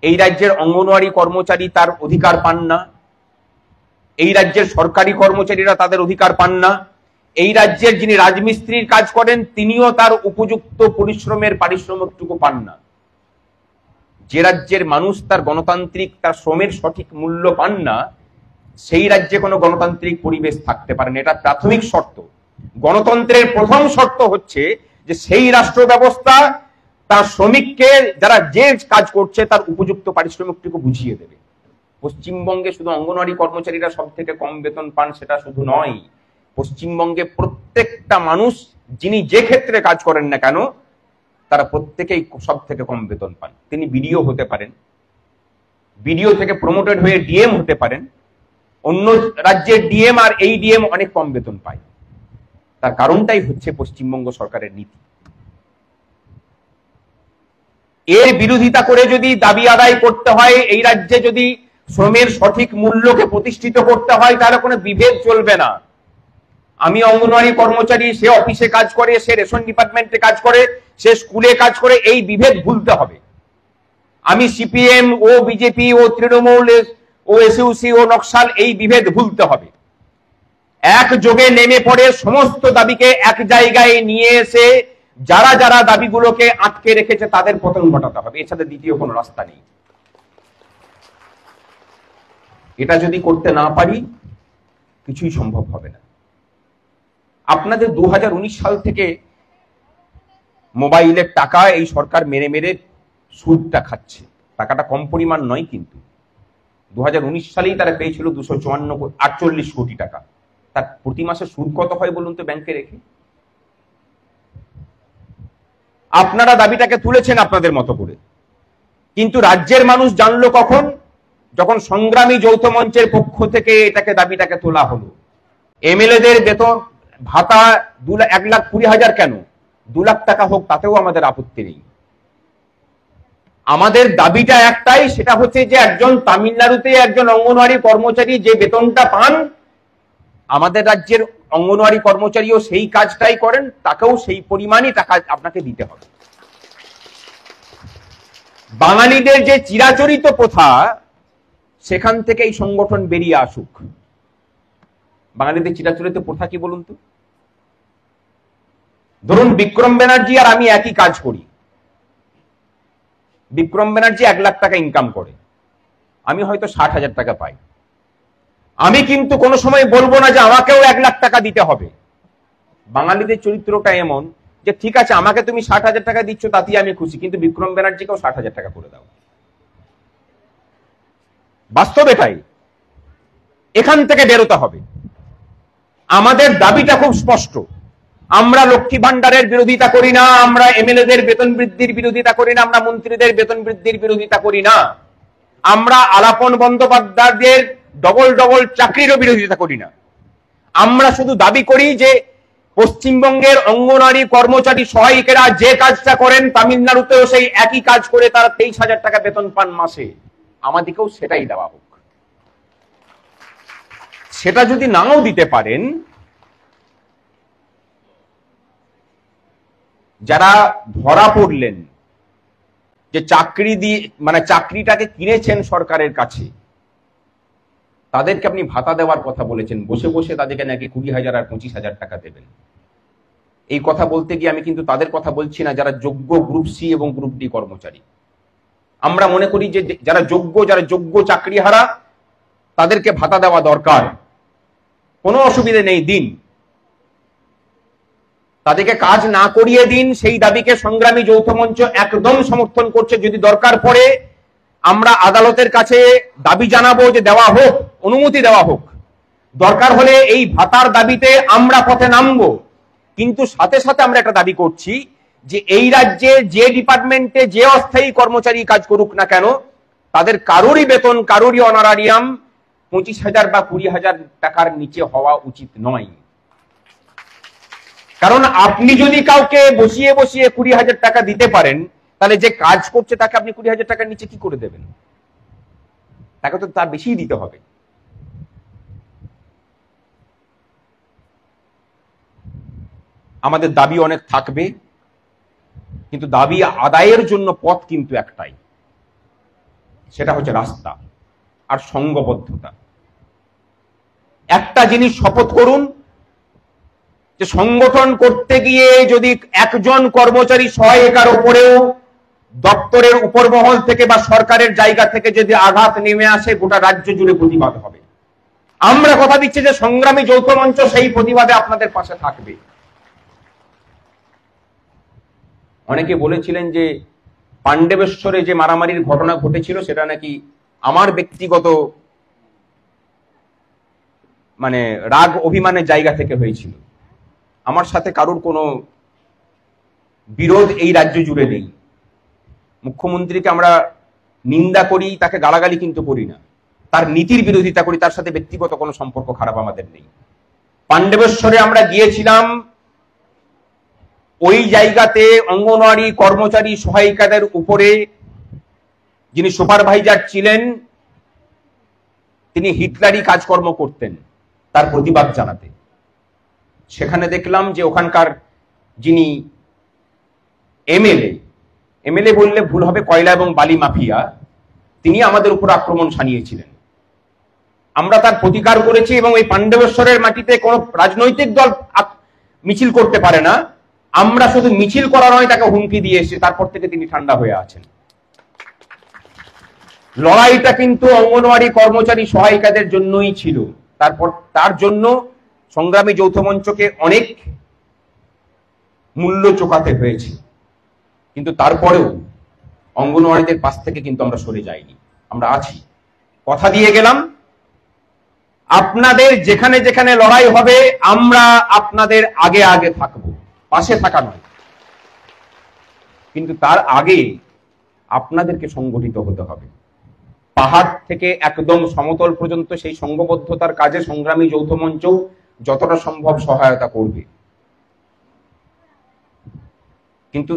এই রাজ্যের অঙ্গনওয়াড়ি কর্মচারী তার অধিকার পান না, এই রাজ্যের সরকারি কর্মচারীরা তাদের অধিকার পান না, এই রাজ্যের যিনি রাজমিস্ত্রির কাজ করেন তিনিও তার উপযুক্ত পরিশ্রমের পারিশ্রমিকটুকু পান না। যে রাজ্যের মানুষ তার গণতান্ত্রিক তার শ্রমের সঠিক মূল্য পান না, সেই রাজ্যে কোনো গণতান্ত্রিক পরিবেশ থাকতে পারে না। এটা প্রাথমিক শর্ত। গণতন্ত্রের প্রথম শর্ত হচ্ছে যে সেই রাষ্ট্র ব্যবস্থা তার শ্রমিককে যারা যে কাজ করছে তার উপযুক্ত পারিশ্রমিকটুকু বুঝিয়ে দেবে। পশ্চিমবঙ্গে শুধু অঙ্গনওয়াড়ি কর্মচারীরা সব থেকে কম বেতন পান সেটা শুধু নয়, পশ্চিমবঙ্গে প্রত্যেকটা মানুষ যিনি যে ক্ষেত্রে কাজ করেন না কেন তারা প্রত্যেকেই সব থেকে কম বেতন পান। তিনি বিডিও হতে পারেন, বিডিও থেকে প্রমোটেড হয়ে ডিএম হতে পারেন, অন্য রাজ্যের ডিএম আর এই ডিএম অনেক কম বেতন পায়। তার কারণটাই হচ্ছে পশ্চিমবঙ্গ সরকারের নীতি। এর বিরোধিতা করে যদি দাবি আদায় করতে হয়, এই রাজ্যে যদি শ্রমের সঠিক মূল্যকে প্রতিষ্ঠিত করতে হয়, তাহলে কোনো বিভেদ চলবে না। আমি অঙ্গনওয়াড়ি কর্মচারী, সে অফিসে কাজ করে, সে রেশন ডিপার্টমেন্টে কাজ করে, সে স্কুলে কাজ করে, এই বিভেদ ভুলতে হবে। আমি সিপিএম ও বিজেপি ও তৃণমূল ও এসইউসি ও নকশাল, এই বিভেদ ভুলতে হবে। একযোগে নেমে পড়ে সমস্ত দাবিকে এক জায়গায় নিয়ে এসে যারা যারা দাবিগুলোকে আটকে রেখেছে তাদের পতন ঘটাতে হবে। এছাড়া দ্বিতীয় কোনো রাস্তা নেই। এটা যদি করতে না পারি কিছুই সম্ভব হবে না। আপনাদের 2019 সাল থেকে মোবাইলের টাকা এই সরকার মেরে মেরে সুদটা খাচ্ছে। টাকাটা কম পরিমাণ নয়, কিন্তু 2019 সালেই তারা পেয়েছিল 248 কোটি টাকা। তার প্রতি মাসে সুদ কত হয় বলুন তো ব্যাংকে রেখে? আপনারা দাবিটাকে তুলেছেন আপনাদের মতো করে, কিন্তু রাজ্যের মানুষ জানলো কখন? যখন সংগ্রামী যৌথ মঞ্চের পক্ষ থেকে দাবিটাকে তোলা হলো। এমএলএদের বেতন ভাতা 1,20,000 কেন, 2 লাখ টাকা হোক, তাতেও আমাদের আপত্তি নেই। আমাদের দাবিটা একটাই, সেটা হচ্ছে যে একজন তামিলনাড়ুতে একজন অঙ্গনওয়াড়ি কর্মচারী যে বেতনটা পান, আমাদের রাজ্যের অঙ্গনওয়াড়ি কর্মচারীও সেই কাজটাই করেন, তাকেও সেই পরিমাণই টাকা আপনাকে দিতে হবে। বাঙালিদের যে চিরাচরিত প্রথা, সেখান থেকে এই সংগঠন বেরিয়ে আসুক। বাঙালিদের চিরাচরিত প্রথা কি বলুন তো? ধরুন বিক্রম ব্যানার্জি আর আমি একই কাজ করি। বিক্রম ব্যানার্জি 1 লাখ টাকা ইনকাম করে, আমি হয়তো 60,000 টাকা পাই। আমি কিন্তু কোনো সময় বলবো না যে আমাকেও 1 লাখ টাকা দিতে হবে। বাঙালিদের চরিত্রটা এমন যে ঠিক আছে, আমাকে তুমি 60,000 টাকা দিচ্ছ তাতেই আমি খুশি, কিন্তু বিক্রম ব্যানার্জিকেও 60,000 টাকা করে দাও। বাস্তব এটাই। এখান থেকে বেরোতে হবে। আমাদের দাবিটা খুব স্পষ্ট। আমরা লক্ষ্মী ভান্ডারের বিরোধিতা করি না, আমরা এমএলএদের বেতন বৃদ্ধির বিরোধিতা করি না, আমরা মন্ত্রীদের বেতন বৃদ্ধির বিরোধিতা করি না, আমরা আলাপন বন্দ্যোপাধ্যায়দের ডবল ডবল চাকরিরও বিরোধিতা করি না। আমরা শুধু দাবি করি যে পশ্চিমবঙ্গের অঙ্গনওয়াড়ি কর্মচারী সহায়িকেরা যে কাজটা করেন তামিলনাড়ুতেও সেই একই কাজ করে তারা 23,000 টাকা বেতন পান মাসে, আমাদেরকেও সেটাই দেওয়া হোক। সেটা যদি নাও দিতে পারেন, যারা ধরা পড়লেন যে চাকরি দিয়ে চাকরিটাকে কিনেছেন সরকারের কাছে, তাদেরকে আপনি ভাতা দেওয়ার কথা বলেছেন, বসে বসে তাদেরকে নাকি 20,000 আর 25,000 টাকা দেবেন। এই কথা বলতে গিয়ে আমি কিন্তু তাদের কথা বলছি না যারা যোগ্য গ্রুপ সি এবং গ্রুপ ডি কর্মচারী। আমরা মনে করি যে যারা যোগ্য চাকরিহারা তাদেরকে ভাতা দেওয়া দরকার, কোনো অসুবিধা নেই, দিন। তাদেরকে কাজ না করিয়ে দিন, সেই দাবিকে সংগ্রামী যৌথ মঞ্চ একদম সমর্থন করছে। যদি দরকার পড়ে আমরা আদালতের কাছে দাবি জানাবো যে দেওয়া হোক, অনুমতি দেওয়া হোক। দরকার হলে এই ভাতার দাবিতে আমরা পথে নামবো। কিন্তু সাথে সাথে আমরা একটা দাবি করছি যে এই রাজ্যে যে ডিপার্টমেন্টে যে অস্থায়ী কর্মচারী কাজ করুক না কেন, তাদের কারোরই বেতন, কারোরই অনারারিয়াম 25,000 বা 20,000 টাকার নিচে হওয়া উচিত নয়। কারণ আপনি যদি কাউকে বসিয়ে বসিয়ে 20,000 টাকা দিতে পারেন, তাহলে যে কাজ করছে তাকে আপনি 20,000 টাকার নিচে কি করে দেবেন? তাকে তো তার বেশি দিতে হবে। আমাদের দাবি অনেক থাকবে, কিন্তু দাবি আদায়ের জন্য পথ কিন্তু একটাই। সেটা হচ্ছে রাস্তা আর সংঘবদ্ধতা। একটা জিনিস শপথ করুন যে সংগঠন করতে গিয়ে যদি একজন কর্মচারী সহায়িকার উপরেও দপ্তরের উপর মহল থেকে বা সরকারের জায়গা থেকে যদি আঘাত নেমে আসে, গোটা রাজ্য জুড়ে প্রতিবাদ হবে। আমরা কথা দিচ্ছি যে সংগ্রামী যৌথ মঞ্চ সেই প্রতিবাদে আপনাদের পাশে থাকবে। অনেকে বলেছিলেন যে পাণ্ডবেশ্বরে যে মারামারির ঘটনা ঘটেছিল সেটা নাকি আমার ব্যক্তিগত রাগ অভিমানের জায়গা থেকে হয়েছিল। আমার সাথে কারুর কোনো বিরোধ এই রাজ্য জুড়ে নেই। মুখ্যমন্ত্রীকে আমরা নিন্দা করি, তাকে গালাগালি কিন্তু করি না, তার নীতির বিরোধিতা করি, তার সাথে ব্যক্তিগত কোনো সম্পর্ক খারাপ আমাদের নেই। পাণ্ডবেশ্বরে আমরা গিয়েছিলাম, ওই জায়গাতে অঙ্গনওয়াড়ি কর্মচারী সহায়িকাদের উপরে যিনি সুপারভাইজার ছিলেন তিনি হিটলারি কাজকর্ম করতেন, তার প্রতিবাদ জানাতে। সেখানে দেখলাম যে ওখানকার যিনি এমএলএ বললে ভুল হবে, কয়লা এবং বালি মাফিয়া, তিনি আমাদের উপর আক্রমণ শানিয়েছিলেন। আমরা তার প্রতিকার করেছি এবং এই পাণ্ডবেশ্বরের মাটিতে কোনো রাজনৈতিক দল মিছিল করতে পারে না। আমরা শুধু মিছিল করা নয়, তাকে হুমকি দিয়ে এসেছি, তারপর থেকে তিনি ঠান্ডা হয়ে আছেন। লড়াইটা কিন্তু অঙ্গনওয়াড়ি কর্মচারী সহায়িকাদের জন্যই ছিল। তার জন্য সংগ্রামী যৌথ মঞ্চকে অনেক মূল্য চোকাতে হয়েছে, কিন্তু তারপরেও অঙ্গনওয়াড়িদের পাশ থেকে কিন্তু আমরা সরে যাইনি, আমরা আছি। কথা দিয়ে গেলাম, আপনাদের যেখানে যেখানে লড়াই হবে আমরা আপনাদের আগে আগে থাকবো, পাশে থাকা নয়। কিন্তু তার আগে আপনাদেরকে সংগঠিত হতে হবে। পাহাড় থেকে একদম সমতল পর্যন্ত সেই সংঘবদ্ধতার কাজে সংগ্রামী যৌথ মঞ্চ যতটা সম্ভব সহায়তা করবে, কিন্তু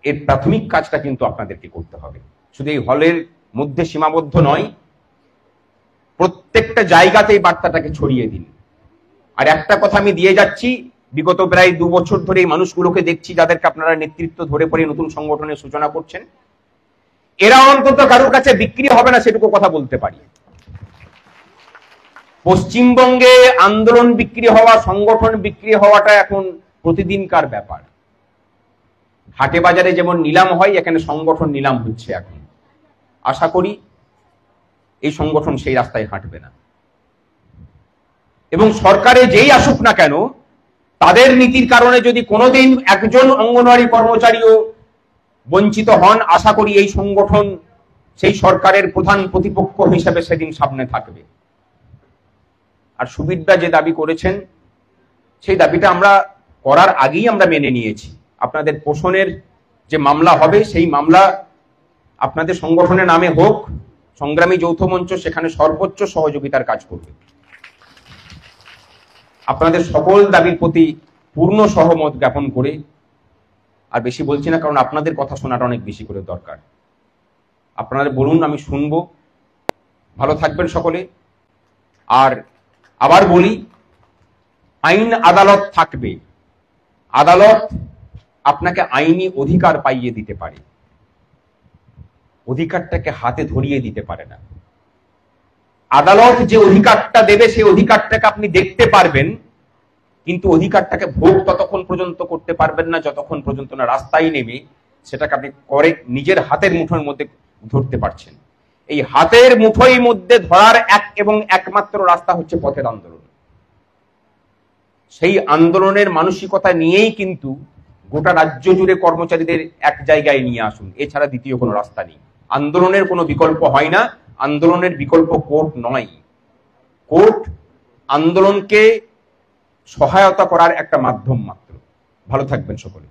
এর প্রাথমিক কাজটা কিন্তু আপনাদেরকে করতে হবে। শুধু এই হলের মধ্যে সীমাবদ্ধ নয়, প্রত্যেকটা জায়গাতেই বার্তাটাকে ছড়িয়ে দিন। আর একটা কথা আমি দিয়ে যাচ্ছি, বিগত প্রায় 2 বছর ধরে এই মানুষগুলোকে দেখছি যাদেরকে আপনারা নেতৃত্ব ধরে পড়ে নতুন সংগঠনের সূচনা করছেন, এরা অন্তত কারোর কাছে বিক্রি হবে না, সেটুকু কথা বলতে পারি। পশ্চিমবঙ্গে আন্দোলন বিক্রি হওয়া, সংগঠন বিক্রি হওয়াটা এখন প্রতিদিনকার ব্যাপার। হাটে বাজারে যেমন নিলাম হয়, এখানে সংগঠন নিলাম হচ্ছে এখন। আশা করি এই সংগঠন সেই রাস্তায় হাঁটবে না, এবং সরকারে যেই আসুক না কেন, তাদের নীতির কারণে যদি কোনোদিন একজন অঙ্গনওয়াড়ি কর্মচারীও বঞ্চিত হন, আশা করি এই সংগঠন সেই সরকারের প্রধান প্রতিপক্ষ হিসেবে সেদিন সামনে থাকবে। আর সুবিরদা যে দাবি করেছেন, সেই দাবিটা আমরা করার আগেই আমরা মেনে নিয়েছি। আপনাদের পোষণের যে মামলা হবে, সেই মামলা আপনাদের সংগঠনের নামে হোক, সংগ্রামী যৌথ মঞ্চ সেখানে সর্বোচ্চ সহযোগিতার কাজ করবে। আপনাদের সকল দাবির প্রতি পূর্ণ সহমত জ্ঞাপন করে আর বেশি বলছি না, কারণ আপনাদের কথা শোনাটা অনেক বেশি করে দরকার। আপনারা বলুন, আমি শুনবো। ভালো থাকবেন সকলে। আর আবার বলি, আইন আদালত থাকবে। আদালত আপনাকে আইনি অধিকার পাইয়ে দিতে পারে, অধিকারটাকে হাতে ধরিয়ে দিতে পারে না। আদালত যে অধিকারটা দেবে, সেই অধিকারটাকে আপনি দেখতে পারবেন, কিন্তু অধিকারটাকে ভোগ ততক্ষণ পর্যন্ত করতে পারবেন না যতক্ষণ পর্যন্ত না রাস্তায় নেমে সেটাকে আপনি করে নিজের হাতের মুঠোর মধ্যে ধরতে পারছেন। এই হাতের মুঠোর মধ্যে ধরার একমাত্র রাস্তা হচ্ছে পথের আন্দোলন। সেই আন্দোলনের মানসিকতা নিয়েই কিন্তু গোটা রাজ্য জুড়ে কর্মচারীদের এক জায়গায় নিয়ে আসুন, এছাড়া দ্বিতীয় কোনো রাস্তা নেই। আন্দোলনের কোনো বিকল্প হয় না, আন্দোলনের বিকল্প কোর্ট নয়। কোর্ট আন্দোলনকে সহায়তা করার একটা মাধ্যম মাত্র। ভালো থাকবেন সকলে।